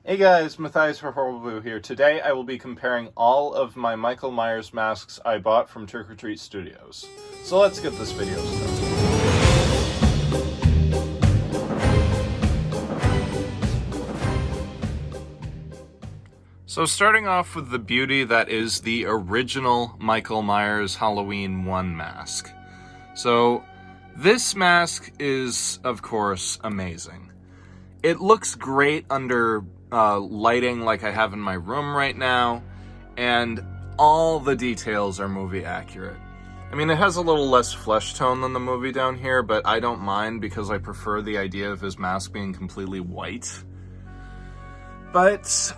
Hey guys, Matthias Rehaul here. Today I will be comparing all of my Michael Myers masks I bought from Trick or Treat Studios. So let's get this video started. So starting off with the beauty that is the original Michael Myers Halloween 1 mask. So this mask is, of course, amazing. It looks great under lighting like I have in my room right now, and all the details are movie accurate. I mean, it has a little less flesh tone than the movie down here, but I don't mind because I prefer the idea of his mask being completely white. But,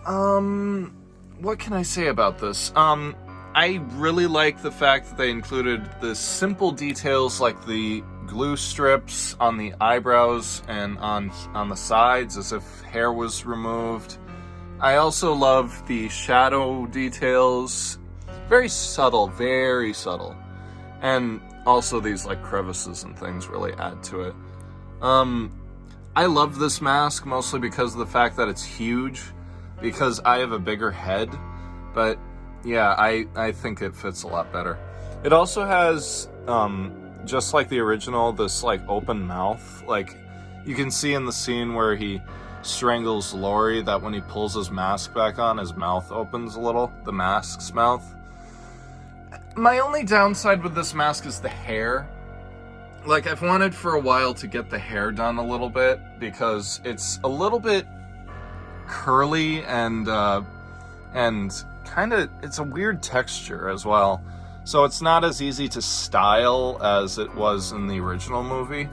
what can I say about this? I really like the fact that they included the simple details like the glue strips on the eyebrows and on the sides as if hair was removed. I also love the shadow details. Very subtle, very subtle. And also these like crevices and things really add to it. I love this mask mostly because of the fact that it's huge, because I have a bigger head, but yeah, I think it fits a lot better. It also has, just like the original, this like open mouth. Like you can see in the scene where he strangles Laurie that when he pulls his mask back on, his mouth opens a little, the mask's mouth. My only downside with this mask is the hair. Like, I've wanted for a while to get the hair done a little bit because it's a little bit curly and kind of, it's a weird texture as well. So it's not as easy to style as it was in the original movie.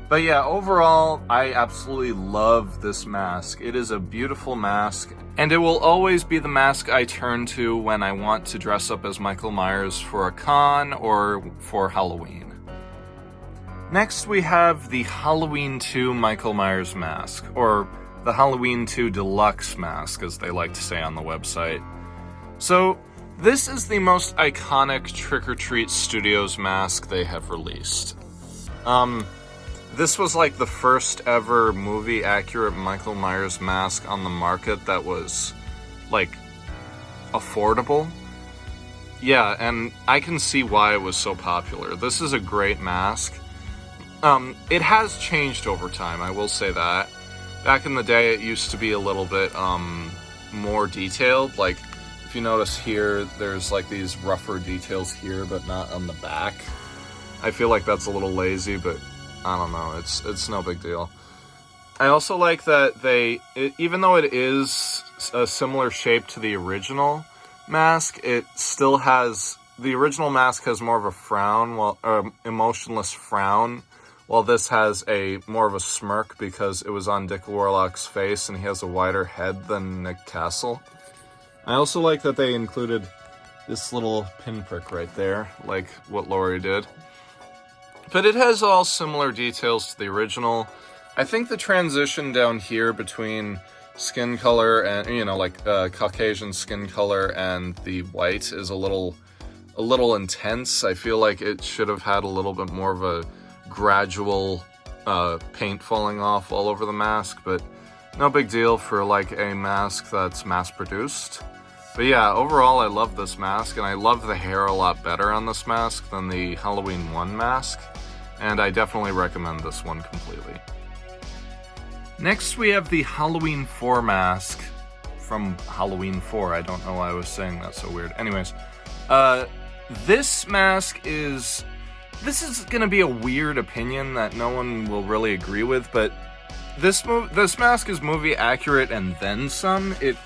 But yeah, overall, I absolutely love this mask. It is a beautiful mask, and it will always be the mask I turn to when I want to dress up as Michael Myers for a con or for Halloween. Next, we have the Halloween 2 Michael Myers mask, or the Halloween 2 Deluxe mask, as they like to say on the website. So, this is the most iconic Trick or Treat Studios mask they have released. This was like the first ever movie accurate Michael Myers mask on the market that was, like, affordable. Yeah, and I can see why it was so popular. This is a great mask. It has changed over time, I will say that. Back in the day, it used to be a little bit, more detailed. Like, if you notice here, there's like these rougher details here, but not on the back. I feel like that's a little lazy, but I don't know, it's no big deal. I also like that even though it is a similar shape to the original mask, it still has, the original mask has more of a frown, emotionless frown, while this has more of a smirk because it was on Dick Warlock's face and he has a wider head than Nick Castle. I also like that they included this little pinprick right there, like what Laurie did. But it has all similar details to the original. I think the transition down here between skin color and, Caucasian skin color and the white is a little intense. I feel like it should have had a little bit more of a gradual paint falling off all over the mask, but no big deal for like a mask that's mass-produced. But yeah, overall I love this mask, and I love the hair a lot better on this mask than the Halloween 1 mask, and I definitely recommend this one completely. Next we have the Halloween 4 mask from Halloween 4. I don't know why I was saying that so weird. Anyways, this mask is... This is going to be a weird opinion that no one will really agree with, but this mask is movie accurate and then some. It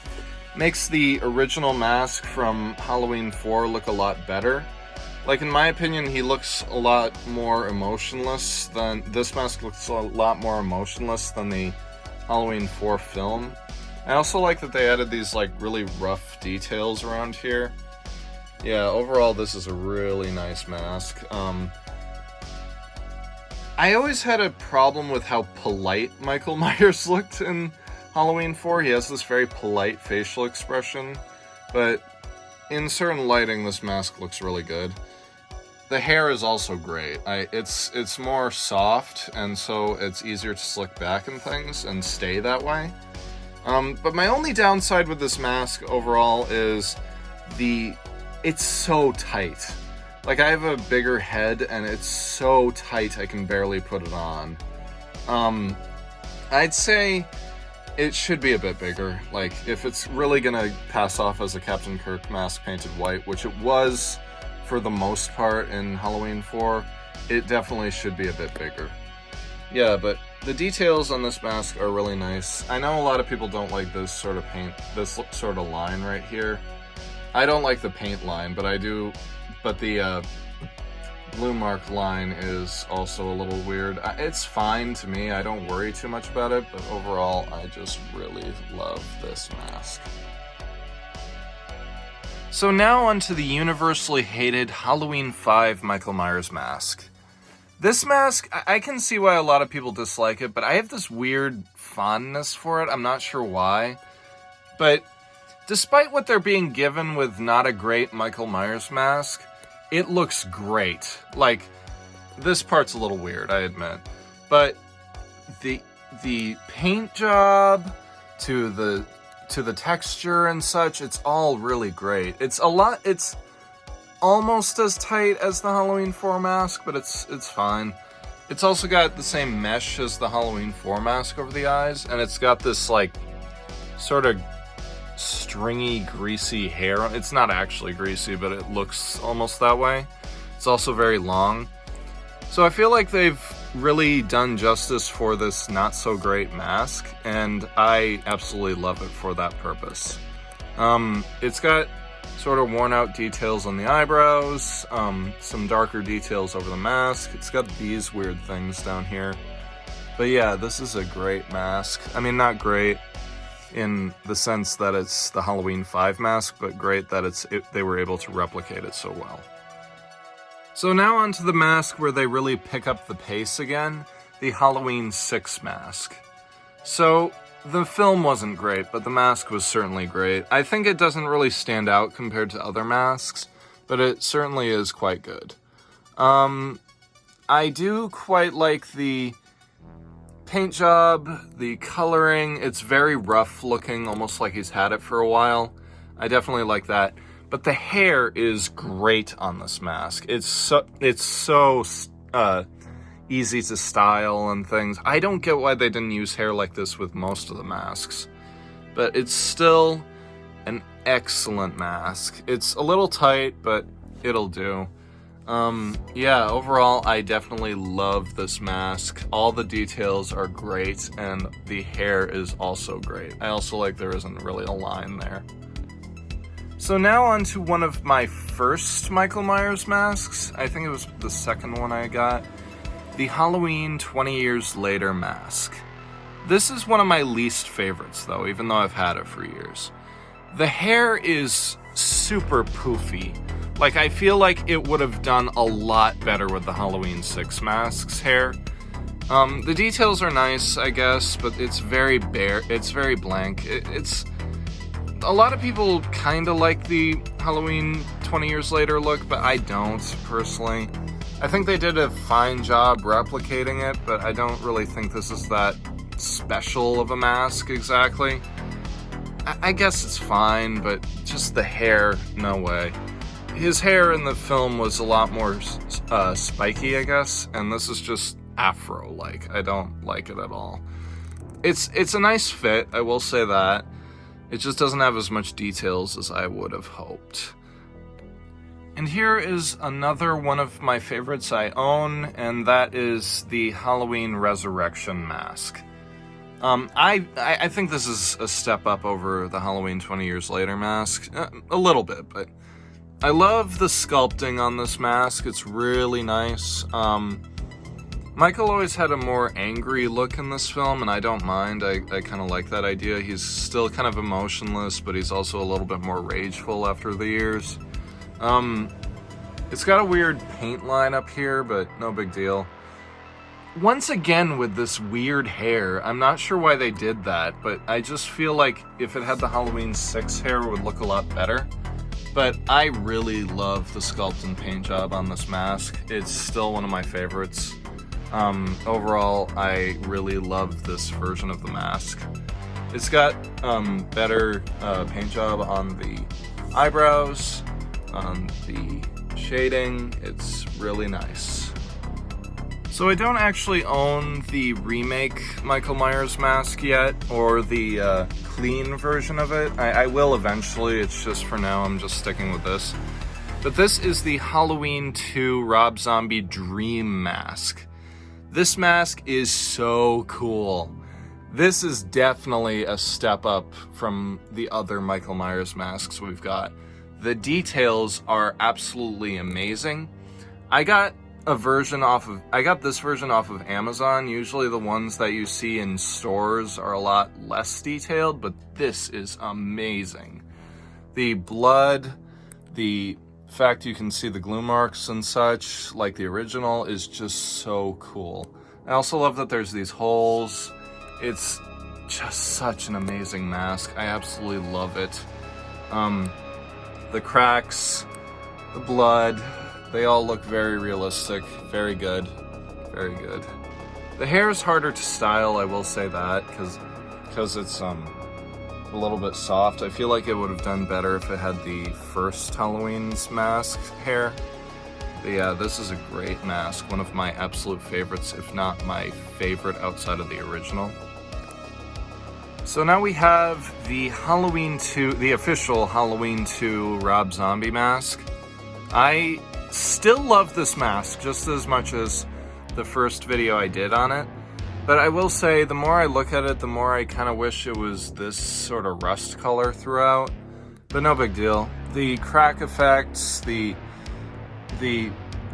makes the original mask from Halloween 4 look a lot better. Like, in my opinion, he looks a lot more emotionless than... This mask looks a lot more emotionless than the Halloween 4 film. I also like that they added these, like, really rough details around here. Yeah, overall, this is a really nice mask. I always had a problem with how polite Michael Myers looked in Halloween 4. He has this very polite facial expression, but in certain lighting, this mask looks really good. The hair is also great. It's more soft, and so it's easier to slick back and things and stay that way. But my only downside with this mask overall is it's so tight. Like, I have a bigger head, and it's so tight I can barely put it on. I'd say it should be a bit bigger. Like, if it's really gonna pass off as a Captain Kirk mask painted white, which it was for the most part in Halloween 4, it definitely should be a bit bigger. Yeah, but the details on this mask are really nice. I know a lot of people don't like this sort of paint, this sort of line right here. I don't like the paint line, but I do. But the blue mark line is also a little weird. It's fine to me. I don't worry too much about it, but overall, I just really love this mask. So now onto the universally hated Halloween 5 Michael Myers mask. This mask, I can see why a lot of people dislike it, but I have this weird fondness for it. I'm not sure why. But despite what they're being given with not a great Michael Myers mask, it looks great. Like, this part's a little weird, I admit. But the paint job to the texture and such, it's all really great. It's almost as tight as the Halloween 4 mask, but it's fine. It's also got the same mesh as the Halloween 4 mask over the eyes, and it's got this, like, sort of stringy, greasy hair. It's not actually greasy, but it looks almost that way. It's also very long. So I feel like they've really done justice for this not-so-great mask, and I absolutely love it for that purpose. It's got sort of worn-out details on the eyebrows, some darker details over the mask. It's got these weird things down here. But yeah, this is a great mask. I mean, not great in the sense that it's the Halloween 5 mask, but great that they were able to replicate it so well. So now onto the mask where they really pick up the pace again, the Halloween 6 mask. So the film wasn't great, but the mask was certainly great. I think it doesn't really stand out compared to other masks, but it certainly is quite good. I do quite like the paint job, the coloring. It's very rough looking, almost like he's had it for a while. I definitely like that. But the hair is great on this mask. It's so easy to style and things. I don't get why they didn't use hair like this with most of the masks. But it's still an excellent mask. It's a little tight, but it'll do. Yeah, overall, I definitely love this mask. All the details are great, and the hair is also great. I also like there isn't really a line there. So now on to one of my first Michael Myers masks. I think it was the second one I got. The Halloween 20 Years Later mask. This is one of my least favorites, though, even though I've had it for years. The hair is super poofy. Like, I feel like it would have done a lot better with the Halloween 6 mask's hair. The details are nice, I guess, but it's very bare. It's very blank. It's a lot of people kind of like the Halloween 20 Years Later look, but I don't, personally. I think they did a fine job replicating it, but I don't really think this is that special of a mask, exactly. I guess it's fine, but just the hair, no way. His hair in the film was a lot more spiky, I guess, and this is just afro-like. I don't like it at all. It's a nice fit, I will say that. It just doesn't have as much details as I would have hoped. And here is another one of my favorites I own, and that is the Halloween Resurrection mask. I think this is a step up over the Halloween 20 Years Later mask. A little bit, but I love the sculpting on this mask. It's really nice. Michael always had a more angry look in this film, and I don't mind. I kind of like that idea. He's still kind of emotionless, but he's also a little bit more rageful after the years. It's got a weird paint line up here, but no big deal. Once again with this weird hair, I'm not sure why they did that, but I just feel like if it had the Halloween 6 hair, it would look a lot better. But I really love the sculpt and paint job on this mask. It's still one of my favorites. Overall, I really love this version of the mask. It's got better paint job on the eyebrows, on the shading. It's really nice. So I don't actually own the remake Michael Myers mask yet, or the clean version of it. I will eventually, it's just for now I'm just sticking with this. But this is the Halloween 2 Rob Zombie Dream Mask. This mask is so cool. This is definitely a step up from the other Michael Myers masks we've got. The details are absolutely amazing. I got this version off of Amazon. Usually the ones that you see in stores are a lot less detailed, but this is amazing. The blood, the fact you can see the glue marks and such, like the original, is just so cool. I also love that there's these holes. It's just such an amazing mask. I absolutely love it. The cracks, the blood, they all look very realistic. Very good. Very good. The hair is harder to style, I will say that, because it's a little bit soft. I feel like it would have done better if it had the first Halloween's mask hair. But yeah, this is a great mask. One of my absolute favorites, if not my favorite outside of the original. So now we have the official Halloween 2 Rob Zombie mask. I still love this mask just as much as the first video I did on it. But I will say, the more I look at it, the more I kind of wish it was this sort of rust color throughout. But no big deal. The crack effects, the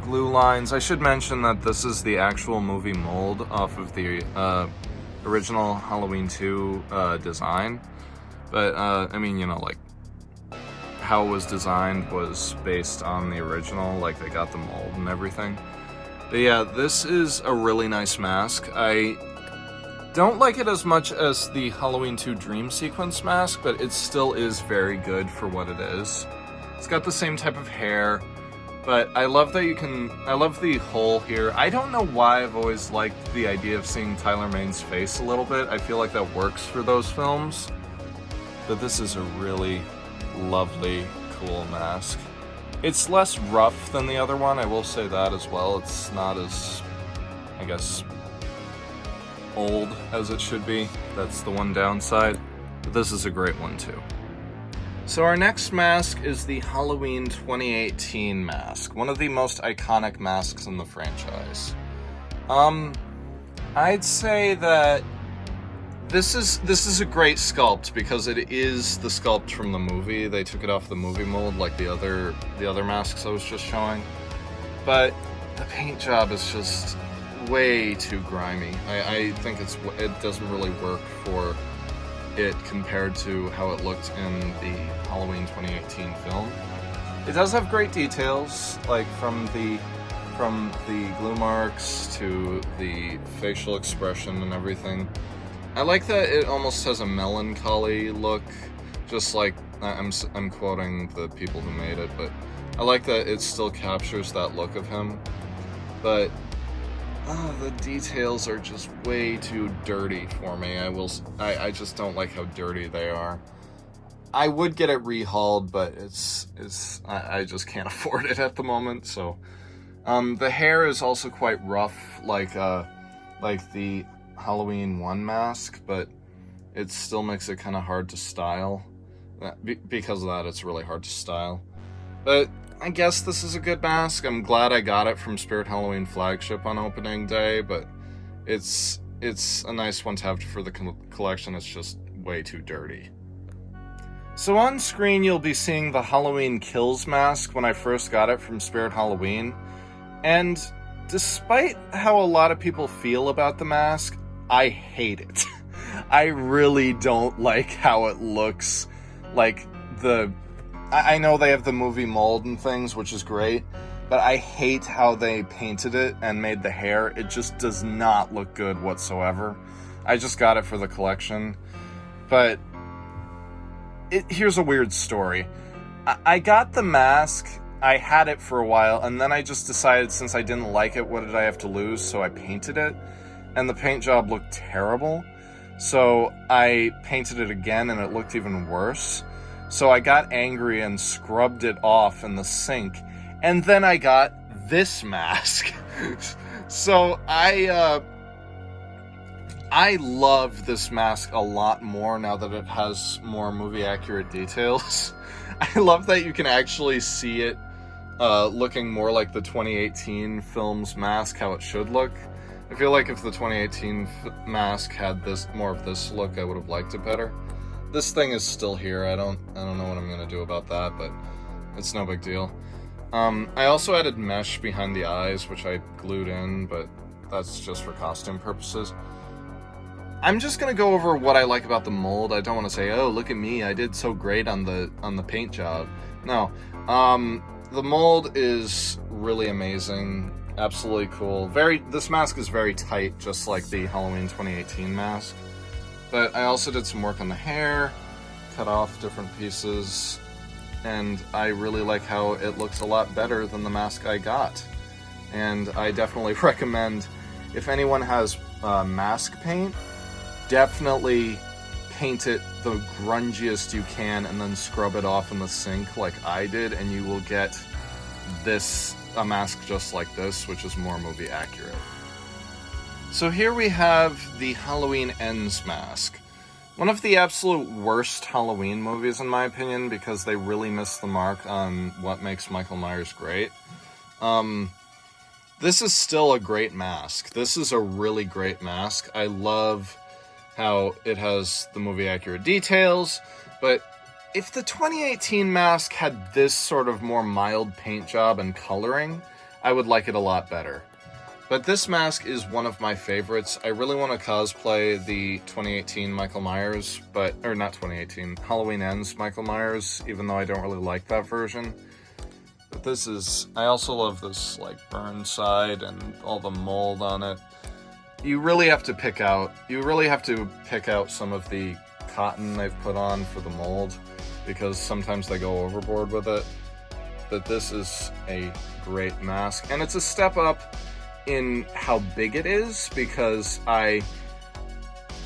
glue lines. I should mention that this is the actual movie mold off of the original Halloween 2 design. But, I mean, you know, like, how it was designed was based on the original, like, they got the mold and everything. But yeah, this is a really nice mask. I don't like it as much as the Halloween 2 Dream Sequence mask, but it still is very good for what it is. It's got the same type of hair, but I love that I love the hole here. I don't know why I've always liked the idea of seeing Tyler Mane's face a little bit. I feel like that works for those films. But this is a really lovely, cool mask. It's less rough than the other one, I will say that as well. It's not as, I guess, old as it should be. That's the one downside. But this is a great one too. So our next mask is the Halloween 2018 mask, one of the most iconic masks in the franchise. I'd say that this is a great sculpt because it is the sculpt from the movie. They took it off the movie mold like the other masks I was just showing. But the paint job is just way too grimy. I think it doesn't really work for it compared to how it looked in the Halloween 2018 film. It does have great details, like from the glue marks to the facial expression and everything. I like that it almost has a melancholy look, just like, I'm quoting the people who made it, but I like that it still captures that look of him. But the details are just way too dirty for me. I just don't like how dirty they are. I would get it rehauled, but I just can't afford it at the moment. So, the hair is also quite rough, like the Halloween 1 mask, but it still makes it kind of hard to style. Because of that, it's really hard to style. But I guess this is a good mask. I'm glad I got it from Spirit Halloween flagship on opening day, but it's a nice one to have for the collection. It's just way too dirty. So on screen, you'll be seeing the Halloween Kills mask when I first got it from Spirit Halloween. And despite how a lot of people feel about the mask, I hate it. I really don't like how it looks. Like, I know they have the movie mold and things, which is great, but I hate how they painted it and made the hair. It just does not look good whatsoever. I just got it for the collection. But here's a weird story. I got the mask, I had it for a while, and then I just decided since I didn't like it, what did I have to lose? So I painted it, and the paint job looked terrible. So I painted it again and it looked even worse. So I got angry and scrubbed it off in the sink. And then I got this mask. So I love this mask a lot more now that it has more movie accurate details. I love that you can actually see it looking more like the 2018 film's mask, how it should look. I feel like if the 2018 mask had more of this look, I would have liked it better. This thing is still here. I don't know what I'm gonna do about that, but it's no big deal. I also added mesh behind the eyes, which I glued in, but that's just for costume purposes. I'm just gonna go over what I like about the mold. I don't want to say, oh, look at me, I did so great on the paint job. No, the mold is really amazing, absolutely cool. This mask is very tight, just like the Halloween 2018 mask. But I also did some work on the hair, cut off different pieces, and I really like how it looks a lot better than the mask I got. And I definitely recommend, if anyone has mask paint, definitely paint it the grungiest you can and then scrub it off in the sink like I did, and you will get a mask just like this, which is more movie accurate. So here we have the Halloween Ends mask. One of the absolute worst Halloween movies in my opinion, because they really missed the mark on what makes Michael Myers great. This is still a great mask. This is a really great mask. I love how it has the movie accurate details, but if the 2018 mask had this sort of more mild paint job and coloring, I would like it a lot better. But this mask is one of my favorites. I really want to cosplay the 2018 Michael Myers, or not 2018, Halloween Ends Michael Myers, even though I don't really like that version. But I also love this like burn side and all the mold on it. You really have to pick out some of the cotton they've put on for the mold, because sometimes they go overboard with it. But this is a great mask, and it's a step up in how big it is, because I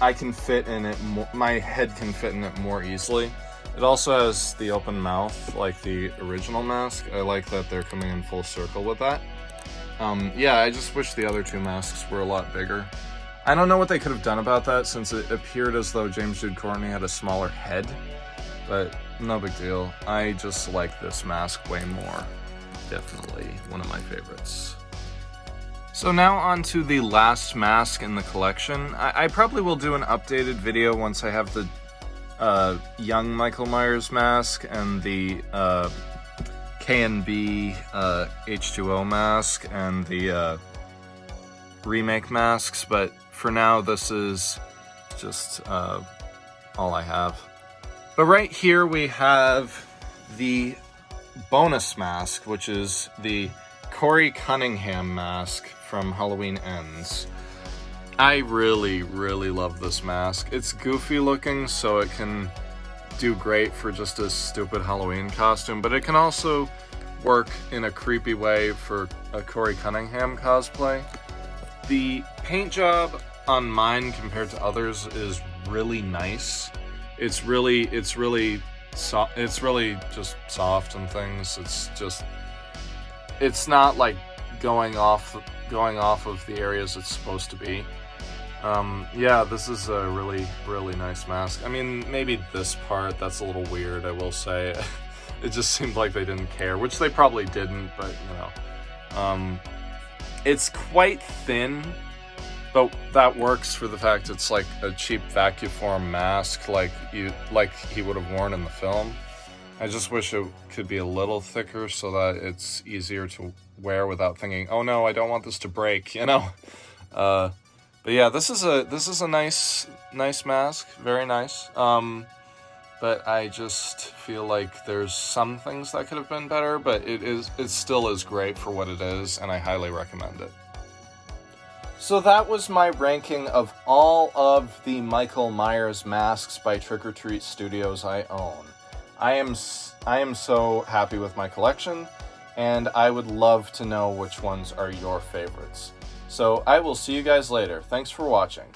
can fit in it my head can fit in it more easily. It also has the open mouth like the original mask. I like that they're coming in full circle with that. Yeah, I just wish the other two masks were a lot bigger. I don't know what they could have done about that, since it appeared as though James Jude Courtney had a smaller head, but no big deal. I just like this mask way more. Definitely one of my favorites. So now on to the last mask in the collection. I probably will do an updated video once I have the young Michael Myers mask and the K&B H2O mask and the remake masks, but for now this is just all I have. But right here we have the bonus mask, which is the Corey Cunningham mask from Halloween Ends. I really, really love this mask. It's goofy looking, so it can do great for just a stupid Halloween costume, but it can also work in a creepy way for a Corey Cunningham cosplay. The paint job on mine compared to others is really nice. It's really just soft and things. It's not like going off of the areas it's supposed to be. Yeah, this is a really, really nice mask. I mean, maybe this part, that's a little weird, I will say. It just seemed like they didn't care, which they probably didn't, but, you know. It's quite thin, but that works for the fact it's like a cheap vacuform mask like he would have worn in the film. I just wish it could be a little thicker so that it's easier to wear without thinking, oh no, I don't want this to break, you know? But yeah, this is a nice mask, very nice. But I just feel like there's some things that could have been better, but it still is great for what it is, and I highly recommend it. So that was my ranking of all of the Michael Myers masks by Trick or Treat Studios I own. I am so happy with my collection, and I would love to know which ones are your favorites. So I will see you guys later. Thanks for watching.